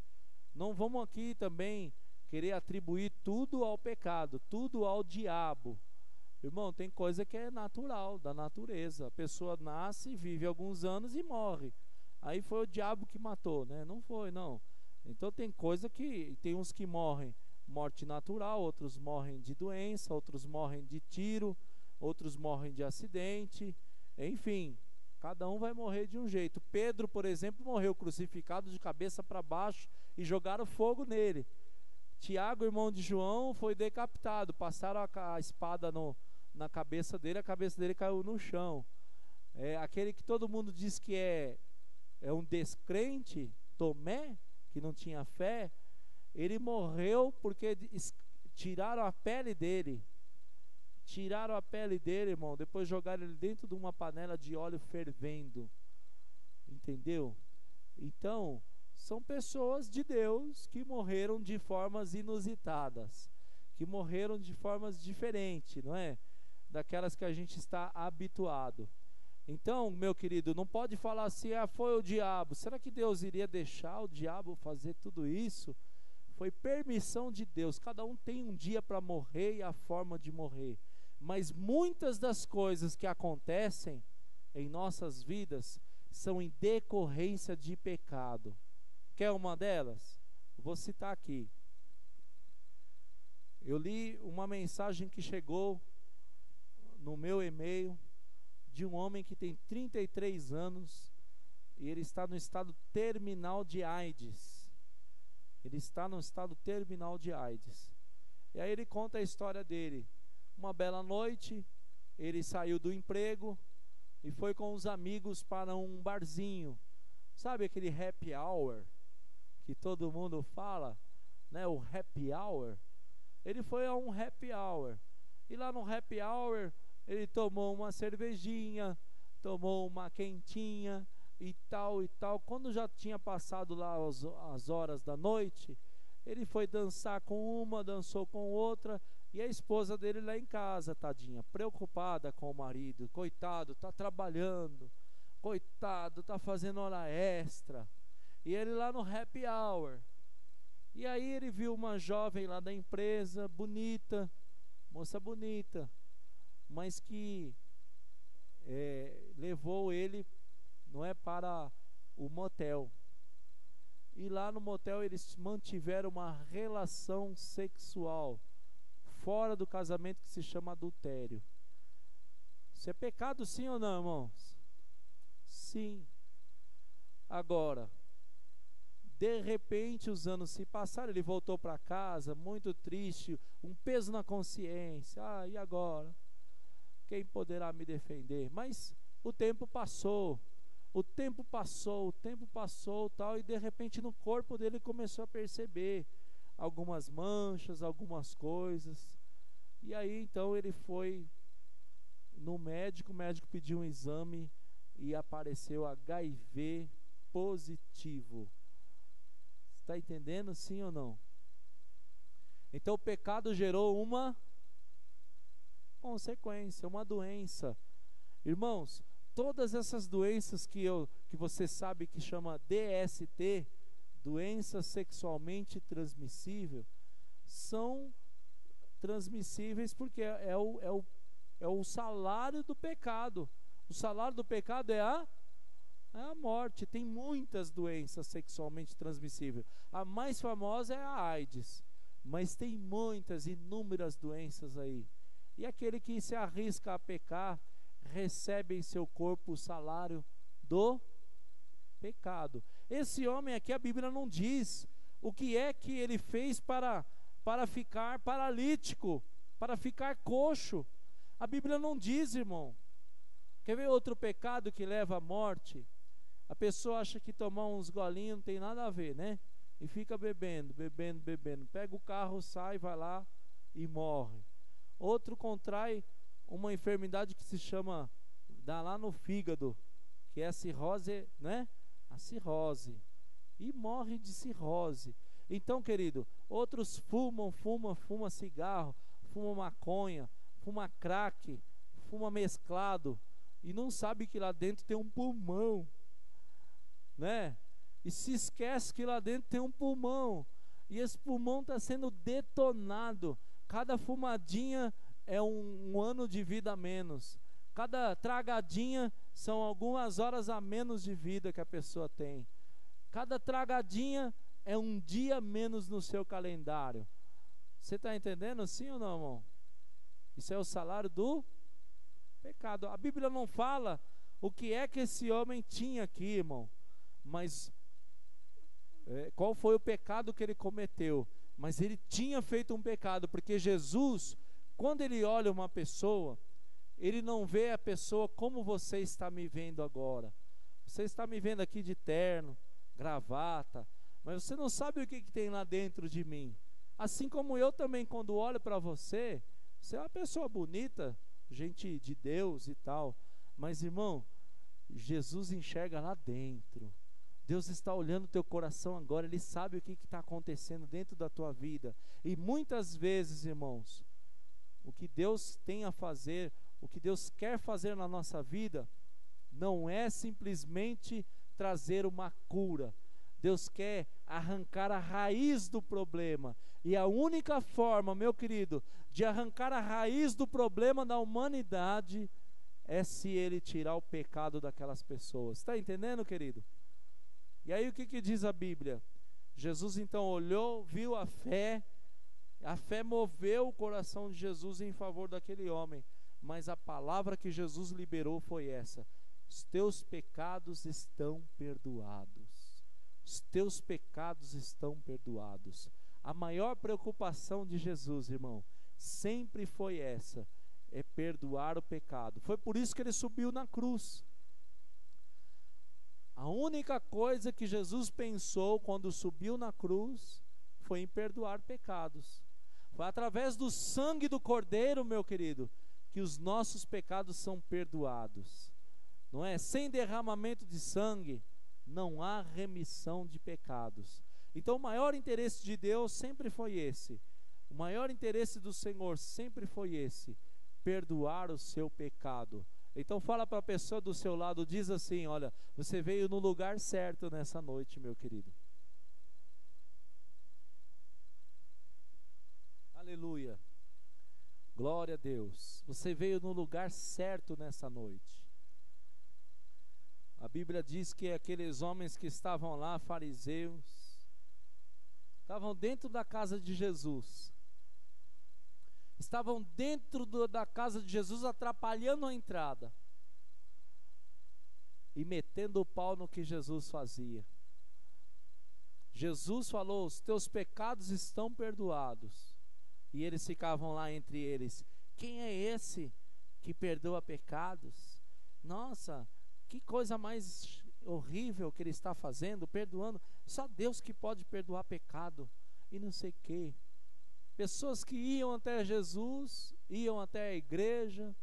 Speaker 1: Não vamos aqui também querer atribuir tudo ao pecado, tudo ao diabo. Irmão, tem coisa que é natural, da natureza. A pessoa nasce, vive alguns anos e morre. aí foi o diabo que matou, né? Não foi, não. Então tem coisa que, tem uns que morrem morte natural, outros morrem de doença, outros morrem de tiro, outros morrem de acidente, enfim, cada um vai morrer de um jeito. Pedro, por exemplo, morreu crucificado de cabeça para baixo e jogaram fogo nele. Tiago, irmão de João, foi decapitado, passaram a espada na cabeça dele, a cabeça dele caiu no chão. Aquele que todo mundo diz que é um descrente, Tomé, que não tinha fé, ele morreu porque tiraram a pele dele. Tiraram a pele dele, irmão, depois jogaram ele dentro de uma panela de óleo fervendo. Entendeu? Então, são pessoas de Deus que morreram de formas inusitadas, que morreram de formas diferentes, não é? Daquelas que a gente está habituado. Então, meu querido, não pode falar assim, foi o diabo. Será que Deus iria deixar o diabo fazer tudo isso? Foi permissão de Deus. Cada um tem um dia para morrer e a forma de morrer. Mas muitas das coisas que acontecem em nossas vidas são em decorrência de pecado. Quer uma delas? Vou citar aqui. Eu li uma mensagem que chegou no meu e-mail de um homem que tem 33 anos e ele está no estado terminal de AIDS. Ele está no estado terminal de AIDS. E aí ele conta a história dele. Uma bela noite, ele saiu do emprego e foi com os amigos para um barzinho. Sabe aquele happy hour que todo mundo fala, né? O happy hour. Ele foi a um happy hour. E lá no happy hour, ele tomou uma cervejinha, tomou uma quentinha e tal e tal. Quando já tinha passado lá as horas da noite, ele foi dançar com uma, dançou com outra, e a esposa dele lá em casa, tadinha, preocupada com o marido. Coitado, tá trabalhando, coitado, tá fazendo hora extra. E ele lá no happy hour. E aí ele viu uma jovem lá da empresa, bonita, moça bonita, mas que levou ele, não é, para o motel. E lá no motel eles mantiveram uma relação sexual fora do casamento, que se chama adultério. Isso é pecado, sim ou não, irmãos? Sim. Agora, de repente os anos se passaram, ele voltou para casa muito triste, um peso na consciência. E agora? Quem poderá me defender? Mas o tempo passou, tal, e de repente no corpo dele começou a perceber algumas manchas, algumas coisas. E aí então ele foi no médico, o médico pediu um exame e apareceu HIV positivo. Está entendendo, sim ou não? Então o pecado gerou uma consequência, uma doença. Irmãos, todas essas doenças que você sabe que chama DST, doença sexualmente transmissível, são transmissíveis porque é o salário do pecado. O salário do pecado é a morte. Tem muitas doenças sexualmente transmissíveis. A mais famosa é a AIDS, mas tem muitas, inúmeras doenças aí. E aquele que se arrisca a pecar recebe em seu corpo o salário do pecado. Esse homem aqui, a Bíblia não diz o que é que ele fez para ficar paralítico, para ficar coxo. A Bíblia não diz, irmão. Quer ver outro pecado que leva à morte? A pessoa acha que tomar uns golinhos não tem nada a ver, né? E fica bebendo. Pega o carro, sai, vai lá e morre. Outro contrai uma enfermidade que se chama, dá lá no fígado, que é a cirrose, né? A cirrose. E morre de cirrose. Então, querido, outros fuma cigarro, fuma maconha, fuma crack, fuma mesclado, e não sabe que lá dentro tem um pulmão, né? E se esquece que lá dentro tem um pulmão, e esse pulmão está sendo detonado. Cada fumadinha é um ano de vida a menos. Cada tragadinha são algumas horas a menos de vida que a pessoa tem. Cada tragadinha é um dia menos no seu calendário. Você está entendendo, sim ou não, irmão? Isso é o salário do pecado. A Bíblia não fala o que é que esse homem tinha aqui, irmão, mas qual foi o pecado que ele cometeu. Mas ele tinha feito um pecado, porque Jesus, quando ele olha uma pessoa, ele não vê a pessoa como você está me vendo agora. Você está me vendo aqui de terno, gravata, mas você não sabe o que tem lá dentro de mim. Assim como eu também, quando olho para você, você é uma pessoa bonita, gente de Deus e tal, mas irmão, Jesus enxerga lá dentro. Deus está olhando o teu coração agora, Ele sabe o que está acontecendo dentro da tua vida. E muitas vezes, irmãos, o que Deus tem a fazer, o que Deus quer fazer na nossa vida, não é simplesmente trazer uma cura. Deus quer arrancar a raiz do problema. E a única forma, meu querido, de arrancar a raiz do problema da humanidade é se Ele tirar o pecado daquelas pessoas. Está entendendo, querido? E aí o que diz a Bíblia? Jesus então olhou, viu a fé moveu o coração de Jesus em favor daquele homem, mas a palavra que Jesus liberou foi essa: os teus pecados estão perdoados. Os teus pecados estão perdoados. A maior preocupação de Jesus, irmão, sempre foi essa, é perdoar o pecado. Foi por isso que ele subiu na cruz. A única coisa que Jesus pensou quando subiu na cruz foi em perdoar pecados. Foi através do sangue do Cordeiro, meu querido, que os nossos pecados são perdoados. Não é? Sem derramamento de sangue, não há remissão de pecados. Então o maior interesse de Deus sempre foi esse. O maior interesse do Senhor sempre foi esse: perdoar o seu pecado. Então fala para a pessoa do seu lado, diz assim: olha, você veio no lugar certo nessa noite, meu querido. Aleluia. Glória a Deus. Você veio no lugar certo nessa noite. A Bíblia diz que aqueles homens que estavam lá, fariseus, estavam dentro da casa de Jesus. Estavam dentro da casa de Jesus, atrapalhando a entrada e metendo o pau no que Jesus fazia. Jesus falou: os teus pecados estão perdoados. E eles ficavam lá entre eles: quem é esse que perdoa pecados? Nossa, que coisa mais horrível que ele está fazendo, perdoando. Só Deus que pode perdoar pecado. E não sei o quê. Pessoas que iam até Jesus, iam até a igreja,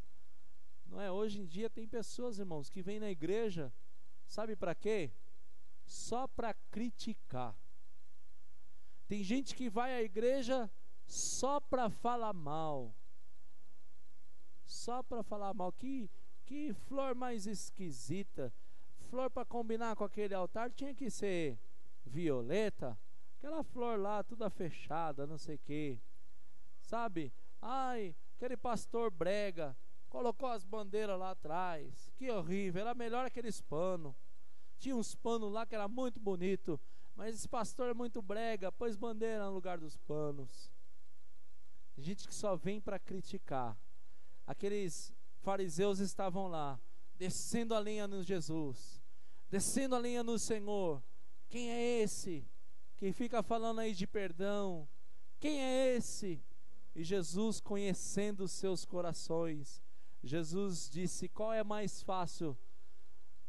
Speaker 1: não é? Hoje em dia tem pessoas, irmãos, que vêm na igreja, sabe para quê? Só para criticar. Tem gente que vai à igreja só para falar mal. Só para falar mal. Que flor mais esquisita. Flor para combinar com aquele altar tinha que ser violeta. Aquela flor lá, toda fechada, não sei o quê. Sabe? Ai, aquele pastor brega, colocou as bandeiras lá atrás. Que horrível, era melhor aqueles panos. Tinha uns panos lá que era muito bonito, mas esse pastor é muito brega, pôs bandeira no lugar dos panos. Gente que só vem para criticar. Aqueles fariseus estavam lá, descendo a lenha no Jesus, descendo a lenha no Senhor. Quem é esse que fica falando aí de perdão? Quem é esse? E Jesus, conhecendo os seus corações, Jesus disse: qual é mais fácil?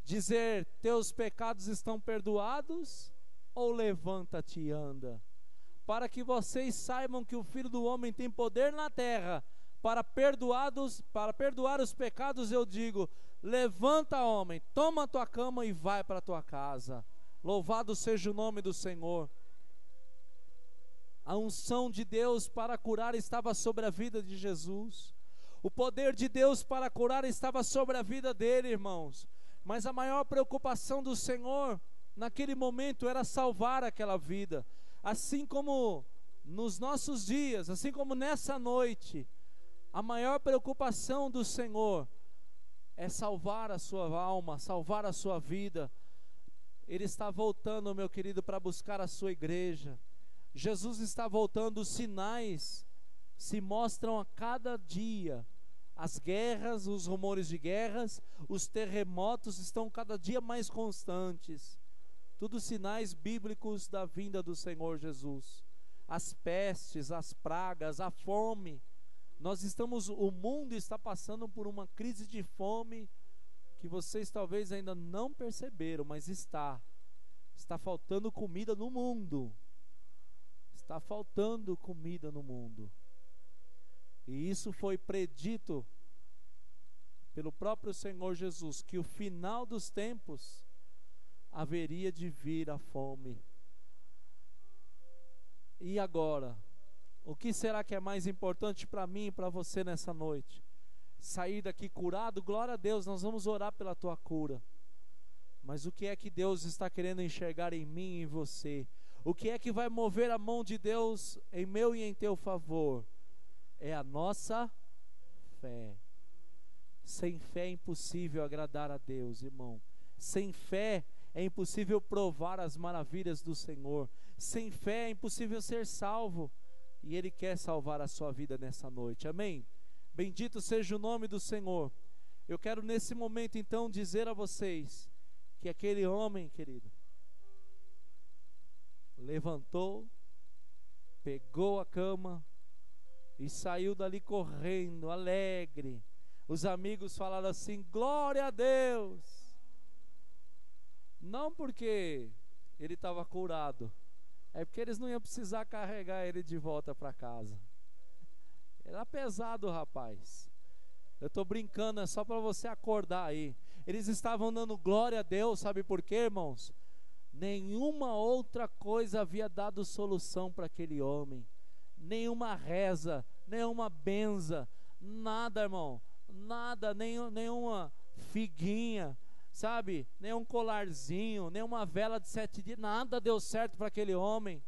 Speaker 1: Dizer: teus pecados estão perdoados? Ou levanta-te e anda? Para que vocês saibam que o Filho do Homem tem poder na terra para perdoar os pecados, eu digo: levanta, homem, toma a tua cama e vai para a tua casa. Louvado seja o nome do Senhor. A unção de Deus para curar estava sobre a vida de Jesus. O poder de Deus para curar estava sobre a vida dele, irmãos. Mas a maior preocupação do Senhor naquele momento era salvar aquela vida. Assim como nos nossos dias, assim como nessa noite, a maior preocupação do Senhor é salvar a sua alma, salvar a sua vida. Ele está voltando, meu querido, para buscar a sua igreja. Jesus está voltando, os sinais se mostram a cada dia. As guerras, os rumores de guerras, os terremotos estão cada dia mais constantes. Tudo sinais bíblicos da vinda do Senhor Jesus. As pestes, as pragas, a fome. O mundo está passando por uma crise de fome que vocês talvez ainda não perceberam, mas está faltando comida no mundo. Está faltando comida no mundo. E isso foi predito pelo próprio Senhor Jesus, que o final dos tempos haveria de vir a fome. E agora, o que será que é mais importante para mim e para você nessa noite? Sair daqui curado? Glória a Deus, nós vamos orar pela tua cura. Mas o que é que Deus está querendo enxergar em mim e em você? O que é que vai mover a mão de Deus em meu e em teu favor? É a nossa fé. Sem fé é impossível agradar a Deus, irmão. Sem fé é impossível provar as maravilhas do Senhor. Sem fé é impossível ser salvo. E Ele quer salvar a sua vida nessa noite, amém? Bendito seja o nome do Senhor. Eu quero nesse momento então dizer a vocês que aquele homem, querido, levantou, pegou a cama e saiu dali correndo, alegre. Os amigos falaram assim: glória a Deus. Não porque ele estava curado, é porque eles não iam precisar carregar ele de volta para casa. Era pesado, rapaz. Eu estou brincando, é só para você acordar aí. Eles estavam dando glória a Deus, sabe por quê, irmãos? Nenhuma outra coisa havia dado solução para aquele homem. Nenhuma reza, nenhuma benza, nada, irmão. Nada, nenhuma figuinha, sabe? Nenhum colarzinho, nenhuma vela de 7 dias, nada deu certo para aquele homem.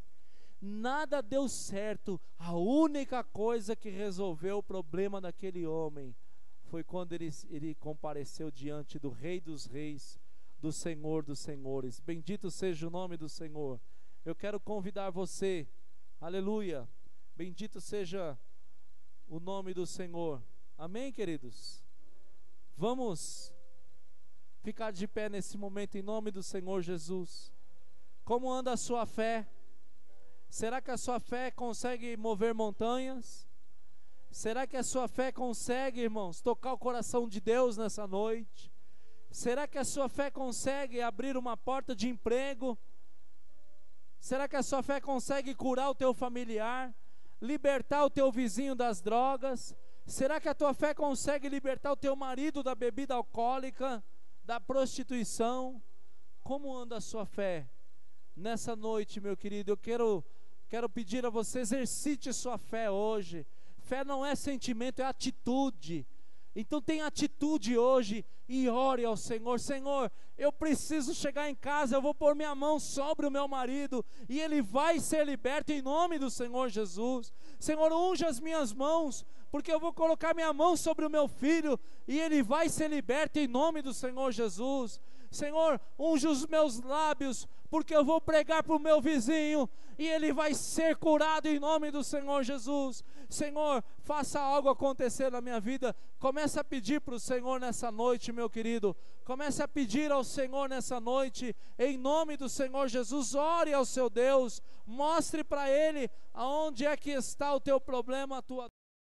Speaker 1: Nada deu certo. A única coisa que resolveu o problema daquele homem foi quando ele compareceu diante do Rei dos Reis, do Senhor dos Senhores. Bendito seja o nome do Senhor. Eu quero convidar você, aleluia, bendito seja o nome do Senhor. Amém, queridos? Vamos ficar de pé nesse momento em nome do Senhor Jesus. Como anda a sua fé? Será que a sua fé consegue mover montanhas? Será que a sua fé consegue, irmãos, tocar o coração de Deus nessa noite? Será que a sua fé consegue abrir uma porta de emprego? Será que a sua fé consegue curar o teu familiar? Libertar o teu vizinho das drogas? Será que a tua fé consegue libertar o teu marido da bebida alcoólica, da prostituição? Como anda a sua fé? Nessa noite, meu querido, eu quero pedir a você, exercite sua fé hoje. Fé não é sentimento, é atitude. Então tenha atitude hoje e ore ao Senhor. Senhor, eu preciso chegar em casa, eu vou pôr minha mão sobre o meu marido e ele vai ser liberto em nome do Senhor Jesus. Senhor, unja as minhas mãos, porque eu vou colocar minha mão sobre o meu filho e ele vai ser liberto em nome do Senhor Jesus. Senhor, unja os meus lábios, porque eu vou pregar para o meu vizinho e ele vai ser curado em nome do Senhor Jesus. Senhor, faça algo acontecer na minha vida. Comece a pedir para o Senhor nessa noite, meu querido. Comece a pedir ao Senhor nessa noite, em nome do Senhor Jesus. Ore ao seu Deus, mostre para Ele aonde é que está o teu problema, a tua